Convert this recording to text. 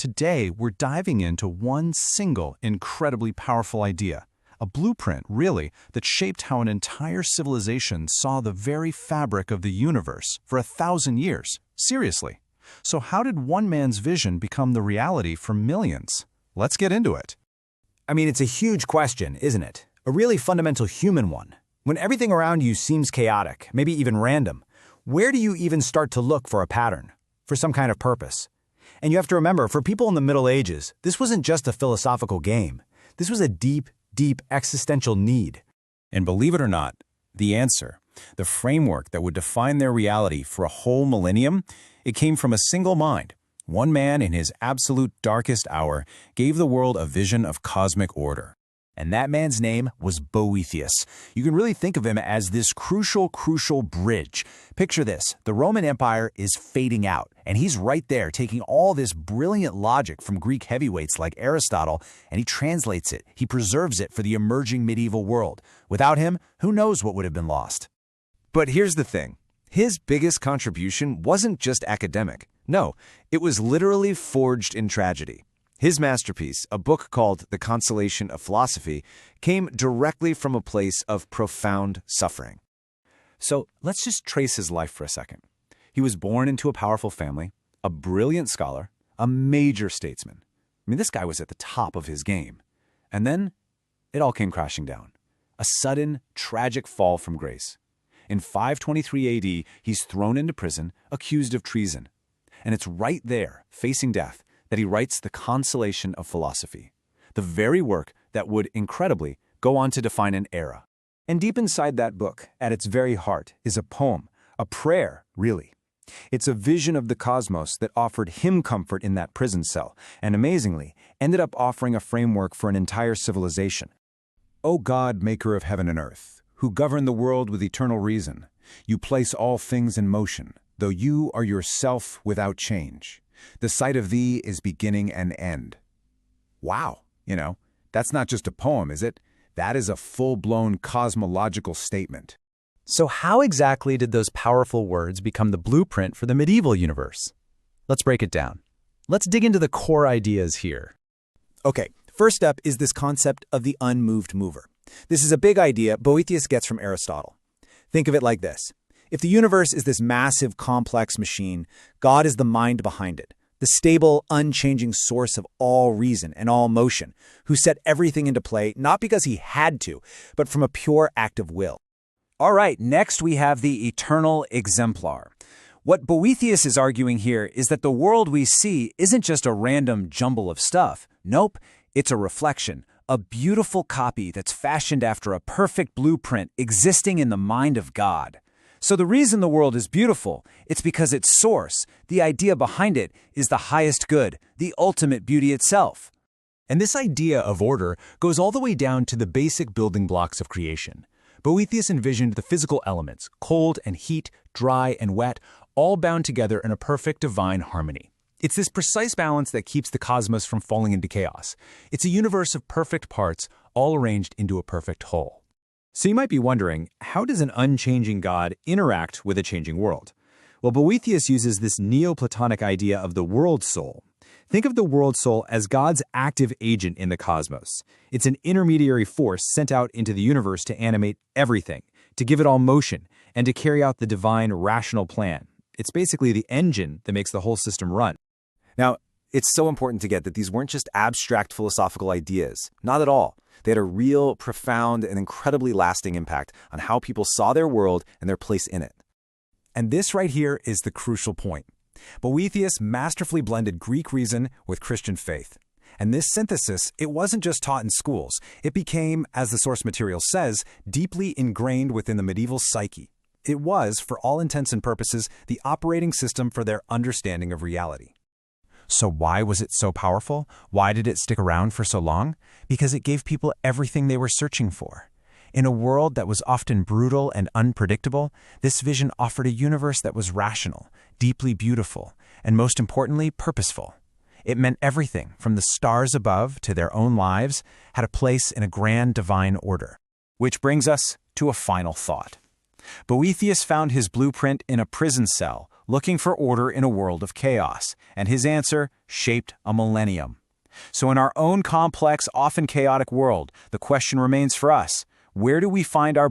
Today, we're diving into one single, incredibly powerful idea. A blueprint, really, that shaped how an entire civilization saw the very fabric of the universe for 1,000 years. Seriously. So how did one man's vision become the reality for millions? Let's get into it. I mean, it's a huge question, isn't it? A really fundamental human one. When everything around you seems chaotic, maybe even random, where do you even start to look for a pattern, for some kind of purpose? And you have to remember, for people in the Middle Ages, this wasn't just a philosophical game. This was a deep, deep existential need. And believe it or not, the answer, the framework that would define their reality for a whole millennium, it came from a single mind. One man in his absolute darkest hour gave the world a vision of cosmic order. And that man's name was Boethius. You can really think of him as this crucial bridge. Picture this, the Roman Empire is fading out, and he's right there taking all this brilliant logic from Greek heavyweights like Aristotle, and he translates it, he preserves it for the emerging medieval world. Without him, who knows what would have been lost? But here's the thing. His biggest contribution wasn't just academic. No, it was literally forged in tragedy. His masterpiece, a book called The Consolation of Philosophy, came directly from a place of profound suffering. So let's just trace his life for a second. He was born into a powerful family, a brilliant scholar, a major statesman. I mean, this guy was at the top of his game. And then it all came crashing down. A sudden, tragic fall from grace. In 523 AD, he's thrown into prison, accused of treason. And it's right there, facing death, that he writes The Consolation of Philosophy, the very work that would, incredibly, go on to define an era. And deep inside that book, at its very heart, is a poem, a prayer, really. It's a vision of the cosmos that offered him comfort in that prison cell, and amazingly, ended up offering a framework for an entire civilization. O God, maker of heaven and earth, who govern the world with eternal reason, you place all things in motion, though you are yourself without change. The sight of thee is beginning and end. Wow, that's not just a poem, is it? That is a full-blown cosmological statement. So how exactly did those powerful words become the blueprint for the medieval universe? Let's break it down. Let's dig into the core ideas here. Okay, first up is this concept of the unmoved mover. This is a big idea Boethius gets from Aristotle. Think of it like this. If the universe is this massive, complex machine, God is the mind behind it, the stable, unchanging source of all reason and all motion, who set everything into play not because he had to, but from a pure act of will. All right, next we have the eternal exemplar. What Boethius is arguing here is that the world we see isn't just a random jumble of stuff. Nope, it's a reflection, a beautiful copy that's fashioned after a perfect blueprint existing in the mind of God. So the reason the world is beautiful, it's because its source, the idea behind it, is the highest good, the ultimate beauty itself. And this idea of order goes all the way down to the basic building blocks of creation. Boethius envisioned the physical elements, cold and heat, dry and wet, all bound together in a perfect divine harmony. It's this precise balance that keeps the cosmos from falling into chaos. It's a universe of perfect parts, all arranged into a perfect whole. So you might be wondering, how does an unchanging God interact with a changing world? Well, Boethius uses this Neoplatonic idea of the world soul. Think of the world soul as God's active agent in the cosmos. It's an intermediary force sent out into the universe to animate everything, to give it all motion, and to carry out the divine rational plan. It's basically the engine that makes the whole system run. Now, it's so important to get that these weren't just abstract philosophical ideas. Not at all. They had a real, profound, and incredibly lasting impact on how people saw their world and their place in it. And this right here is the crucial point. Boethius masterfully blended Greek reason with Christian faith. And this synthesis, it wasn't just taught in schools. It became, as the source material says, deeply ingrained within the medieval psyche. It was, for all intents and purposes, the operating system for their understanding of reality. So why was it so powerful? Why did it stick around for so long? Because it gave people everything they were searching for. In a world that was often brutal and unpredictable, this vision offered a universe that was rational, deeply beautiful, and most importantly, purposeful. It meant everything from the stars above to their own lives had a place in a grand divine order. Which brings us to a final thought. Boethius found his blueprint in a prison cell, looking for order in a world of chaos, and his answer shaped a millennium. So in our own complex, often chaotic world, the question remains for us: where do we find our